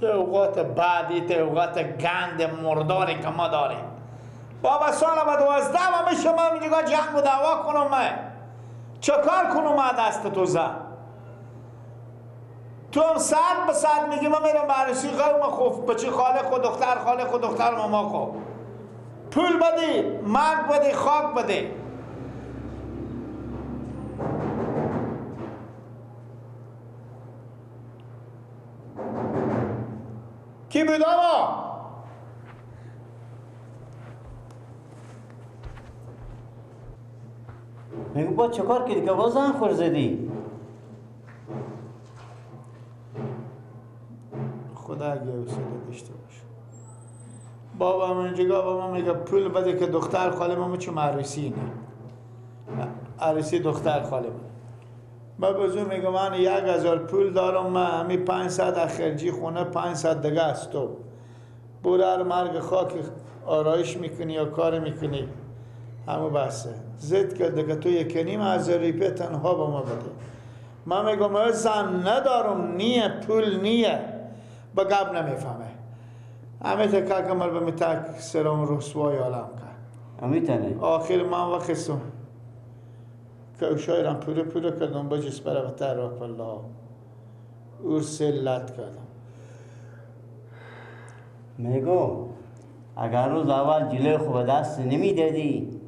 که اوقات بعدی ته اوقات گند مرداری که ما داریم. بابا سال با 12 و میشه ما میگه جنگ و دعوا کنم من چه کار کنم ما دست تو زن تو هم ساعت به ساعت میگی من میرم بررسی قوم خوف بچی خاله خود دختر ماما خو پول بدی مرگ بدی خاک بدی کی بود آقا؟ میگو با چه کار کردی که بازم خور زدی؟ خدا اگه حوصله داشته باشه بابا من جگه بابا میگه پول بده که دختر خاله ما چون عروسی نه عروسی دختر خاله من بزرگ میگم من 1000 پول دارم من همی 500 خرجی خونه 500 دیگه است تو برو مرگ خاک آرایش میکنی یا کار میکنی همو بسه زد که دیگه تو 1,500 روپیه تنها با ما بده من میگم من زن ندارم نیه پول نیه با گب نمیفهمه همه تا که کمال به متاک سرم رسوای عالم کرد امیتنه آخر من وقتم که او شایرم پوره کردم با جس برای بطر رب الله اور سلت کردم میگو اگر روز اول جلوی خوب دست نمیدادی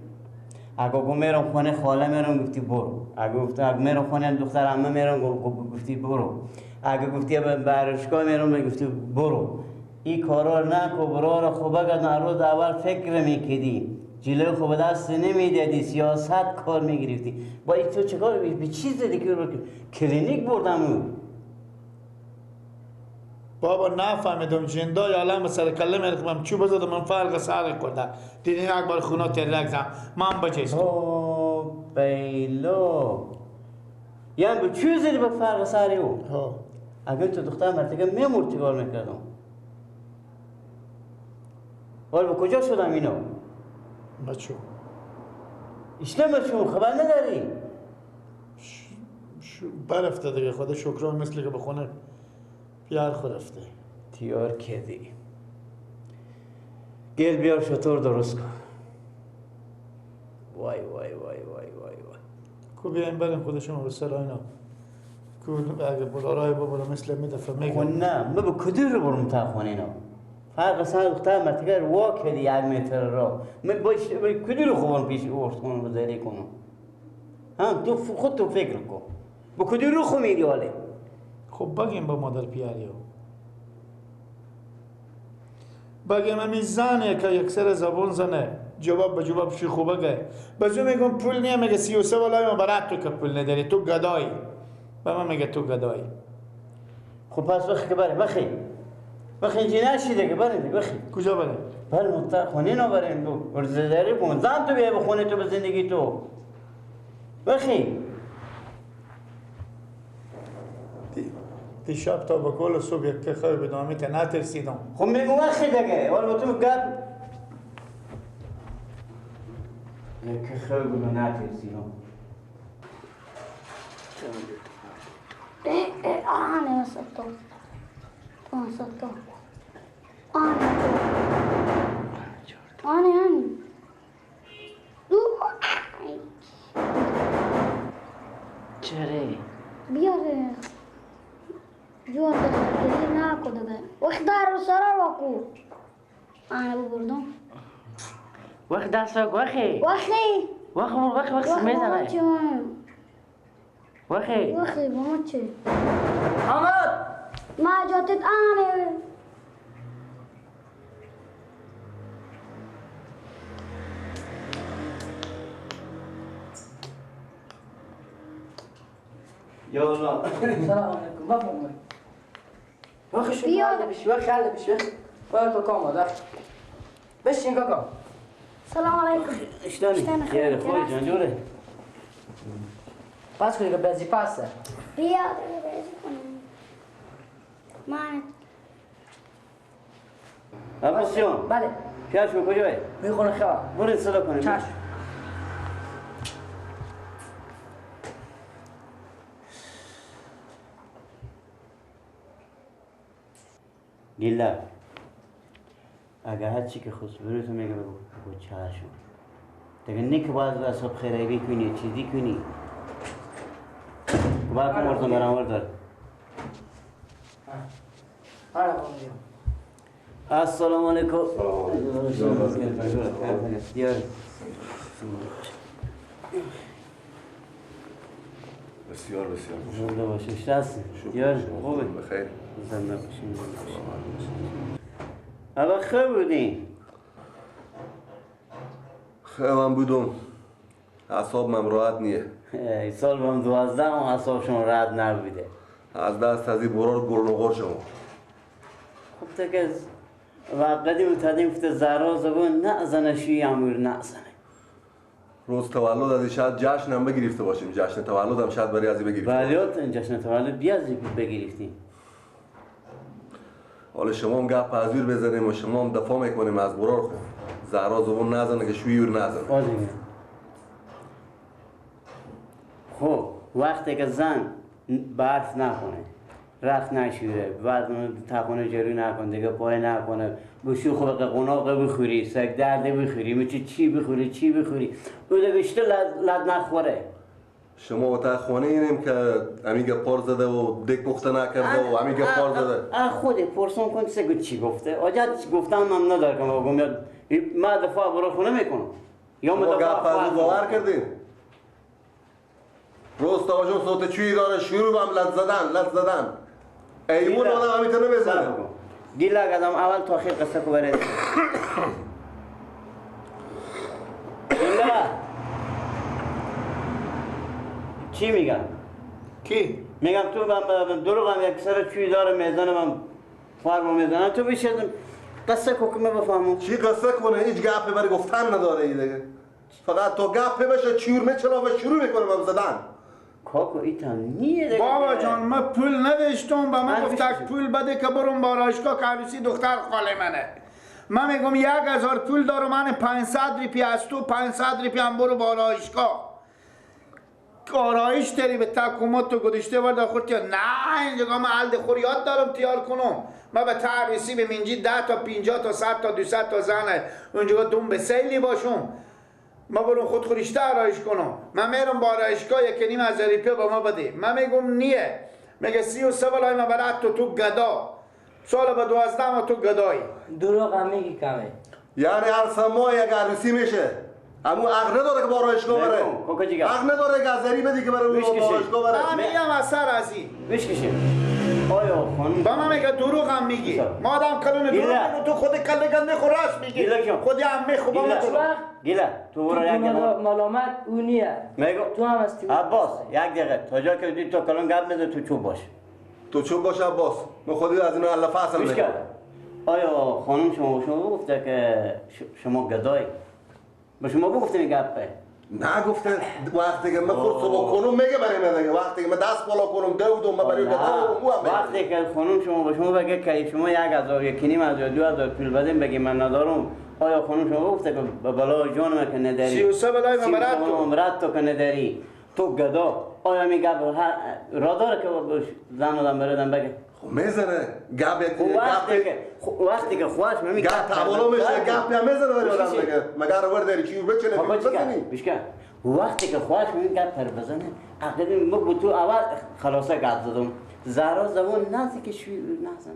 اگه میرم خونه خاله میرم گفتی برو اگه میرم خونه دختر عمه میرم گفتی برو اگه گفتی برشگاه میرم گفتی برو این کارا نکو برو خوبه که روز اول فکر میکردی جلوی خوب دست نمیدادی سیاست کار میگرفتی با این تو چکار به چیز دیدی که کلینیک بردم بابا نفهمیدم جندای عالم سر کله میرکم چوب بزدم من فرق سر کرده دیدین اکبر خونه ترک زم من بچیستم او بیلو یعنی به چیز دیدی به فرق سری او اگر تو دختر مرتگه میمورد چیکار میکردم حالا به کجا شدم اینو بچو اشتم بچو خبر نداری برفته دیگه خدا شکران مثل که بخونه پیار خورفته تیار کردی گل بیار شطور درست کن وای کو بیایم بریم خودشون به سر اینا کو اگه بلارای بابا مثل میدفع میگم نه من به کدی رو برم تا خونه اینا فرق سر دختر مرتگه رو کردی 1 متر را من باش کدی رو خوبم پیش ارز کنم بذاری کنم هم تو خود تو فکر کن به کدی رو خو میری حاله خب بگیم با مادر پیاریو بگیم همی زنه که یک سر زبون زنه جواب به جواب شی خوبه گه بزو میگم پول نیم میگه 33 والای ما برات تو که پول نداری تو گدایی به من میگه تو گدایی خب پس بخی که بریم بخی اینجا نشیده که بریم بخی کجا بریم؟ بریم خونه نو بریم ورزداری کن زن تو بیا به خونه تو به زندگی تو بخی دیشب تا به کل صبح یک خیلی بدامی تا نترسیدم خب میگو بخی دیگه حالا تو گپ یک خیلی بدو نترسیدم آنه وسطو آنه دو چره بیاره جوان دست نکو دیگه وقت رو سرار وکو آنه ببردم وقت دست وقتی وقت میزنه وقتی با ما چه آمد ما جاتت آنه یا الله سلام علیکم بفرمایید وقت شو بیا. وقت حل بشه وقت کام ده بشین کاکا سلام علیکم اشتانی خیر خوی جان جوره پس کنی که بزی پاسه بیا بازی کنیم من عباسیان بله پیاش کن کجایی؟ میخونه خیال برید صدا کنیم چشم گله اگر هر چی که خود بروز میگه بگو چشم دیگه نیک باید اصاب خیلی کنی چیزی کنی باید کن ورزم برام ورزر السلام علیکم بسیار زنده باشی شرست دیار خوبه بخیر زنده باشی اما خوب بودین خیلی بودم اعصاب من راحت نیه ای سال بهم 12 و اعصابشون راحت نبوده از دست از این برار گرنوغور شما خب تا که وقتی متدیم فت زهرا زبون نزنه شوی امور نزنه روز تولد از شاید جشن هم بگرفته باشیم جشن تولد هم شاید برای ازی بگرفته ولیات جشن تولد بیازی بگیرفتیم حالا شما هم گپ پذیر بزنیم و شما هم دفاع میکنیم از برار خود زهرا زبون نزنه که شوی اور نزنه آزینه خب وقتی که زن برف نکنه رخت نشوره بعد تخونه جلو نکن دیگه پای نکنه گوشی خوب قناق بخوری سگ درده بخوری میچه چی بخوری او دیگه اشته لد نخوره شما اتاق خانه اینیم که امیگه پار زده و دک پخته نکرده و امیگه پار زده خود پرسون کن سگو چی گفته آجت گفتم من ندار کنم بگم ما دفاع برو خونه میکنم یا شما گپ پذیر باور کردین روز تاجون صوت چویی داره شروع هم لد زدن ایمون آدم همیتونه بزنه گیلا قدم اول تا آخر قصه کو برید گیلا چی میگم؟ کی؟ میگم تو دروغ هم یک سر چوی داره میزنه من فرمو میزنم تو بیشتر قصه کو که بفهمم چی قصه کنه هیچ گپی برای گفتن نداره ای دیگه فقط تو گپی بشه چور میچلا و شروع میکنه به زدن کاکو ایتان نیه دیگه بابا جان من پول نداشتم با من گفتک پول بده که برم با آرایشگاه که عروسی دختر خاله منه من میگم 1000 پول دارم من 500 روپیه از تو 500 روپیه هم برو با آرایشگاه آرایش داری به تکومات تو گذاشته ورده خورد که نه اینجا من حل خوریات دارم تیار کنم من به تعریسی به منجی 10 تا 50 تا 100 تا 200 تا زنه اونجا دوم به سیلی باشم ما برم خود خورشته آرایش کنم من میرم با آرایشگاه 1,500 روپیه به ما بده من میگم نیه میگه 33 بالای من برات تو گدا سال به 12 ما تو گدایی دروغ هم میگی کمه یعنی هر سما یک عروسی میشه اما حق نداره که با آرایشگاه بره حق نداره که از بدی که بره با آرایشگاه بره من میگم از سر ازی بشکشیم آیا خانم با من میگه دروغ هم میگی ما آدم کلون دروغ میگو تو خود کله گنده خود راست میگی خودی هم میخوبه گیله تو برو یک دقیقه ملامت او نیه میگو تو هم هستی عباس یک دقیقه تا جا که دید تو کلون گپ میده تو چوب باش تو چوب باش عباس من خودی از اینو علفه اصلا میگم آیا خانم شما گفته که شما گدایی به شما گفتین گپه نه گفته وقتی که من خود صبح کنم میگه برای من دیگه وقتی که من دست بالا کنم دودم من برای گدام وقتی که خانم شما به شما بگه که شما 1000 1,500 2000 پول بدین بگی من ندارم آیا خانم شما گفته که به بلای جان من که نداری 33 بلای من برات تو عمرت تو که نداری تو گدا آیا میگه را داره که زن آدم بردن بگه خب میزنه گپ وقتی که خواهش من میگه گپ تابلو میشه گپ هم میزنه برای آدم بگه مگر رو برداری چی بچنه بزنی بشکن وقتی که خواهش من گپ پر بزنه عقیده میگه تو اول خلاصه گپ زدم زهرا زبون نزدیک که شوی نزنه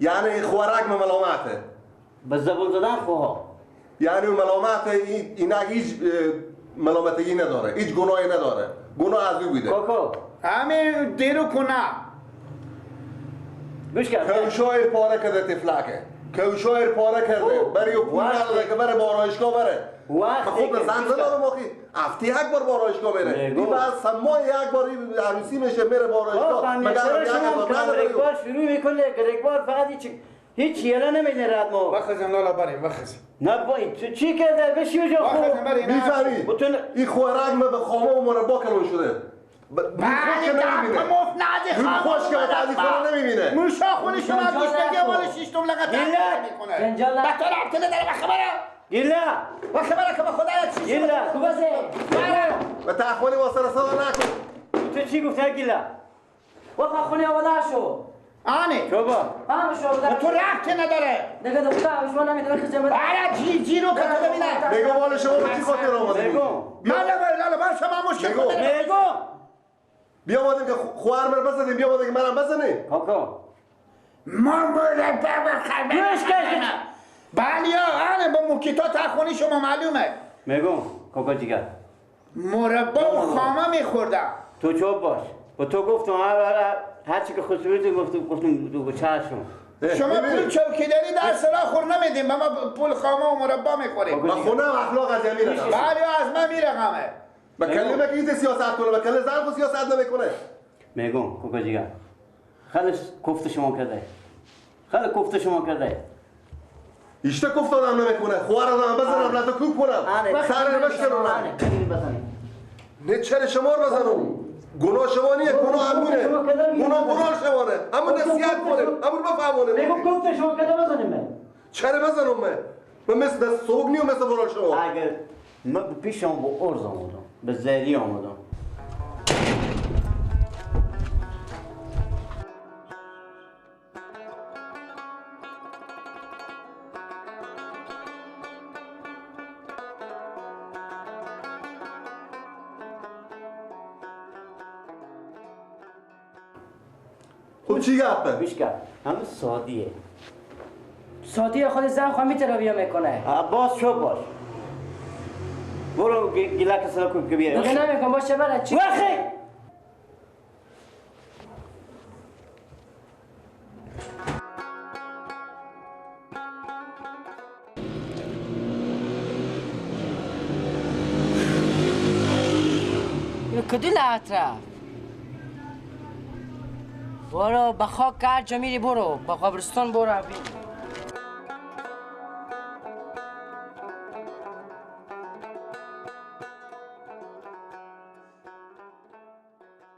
یعنی خوارک ملامته به زبون زدن خواه یعنی ملامت اینا هیچ ملامتگی نداره هیچ گناهی نداره گناه از او بوده کوکو همین دیرو کنه گوش کرد کوشایر پاره کرده تفلکه کوشایر پاره کرده برای پول نداره که بره با آرایشگاه بره خوب زن دارم آخی هفته یک بار با آرایشگاه بره این بعد سما یک بار عروسی میشه میره با آرایشگاه مگر یک بار شروع میکنه یک بار فقط هیچ یلا نمیده رد ما بخزن لالا بریم بخزن نه باید تو چی کرده بشی و جا بخزن بریم میفهمی این خوارک ما به خامه و مربا کلون شده بله گپ مفت نده خوش که از این خونه نمیبینه موشا خونی شما گوش بگه مال شیشتم لگت میکنه جنجال با تو رابطه نداره بخبره گله بخبره که با خدا چی گله تو بسه و تحولی واسه رسال نکن تو چی گفته گله وقت خونی آماده شو آنه چوبا هم شو به تو ربطی نداره دیگه دختر شما نمیدونه خجالت برای جی رو که تو ببینه میگم مال شما به چی خاطر آمده بگو من با شما مشکل بگو. کنه بگو بیا اومدیم که خواهر من بزنیم بیا اومدیم که منم بزنیم کاکا ما باید بله آنه با موکیتا تخونی شما معلومه بگو کاکا جیگر مربا و خامه میخوردم تو چوب باش با تو گفتم هر چی که خصوصی گفتم تو چشم شما پول چوکیداری در سرا خور نمیدیم ما پول خامه و مربا میخوریم من خونم اخلاق از یمین رقم بله از من میرقمه با کلمه که این سیاست کنه با کلمه زن خود سیاست نمیکنه میگم کاکا جیگر خیلی کفت شما کرده خیلی کفت شما کرده ایشته کفت آدم نمیکنه خواهر آدم بزنم لطا کوب کنم سر نمش کنم نه چرا شما رو بزنم گناه شما نیه گناه همونه گناه شمانه همون نصیحت کنیم همون بفهمونه میگم کفت شما کرده بزنیم چرا بزنم من مثل سوگ نیم مثل برال شما اگر من پیش شما با ارز آمدم به زهری آمدم خب چی گفته؟ بیش کرد همه سادیه ساعتی خود زن خواهی ترابیه میکنه باز شو باش برو گلک سلا که بیاره دیگه نمیکن باشه برای چی؟ وخی کدی لحظه برو به خاک هر جا میری برو به قبرستان برو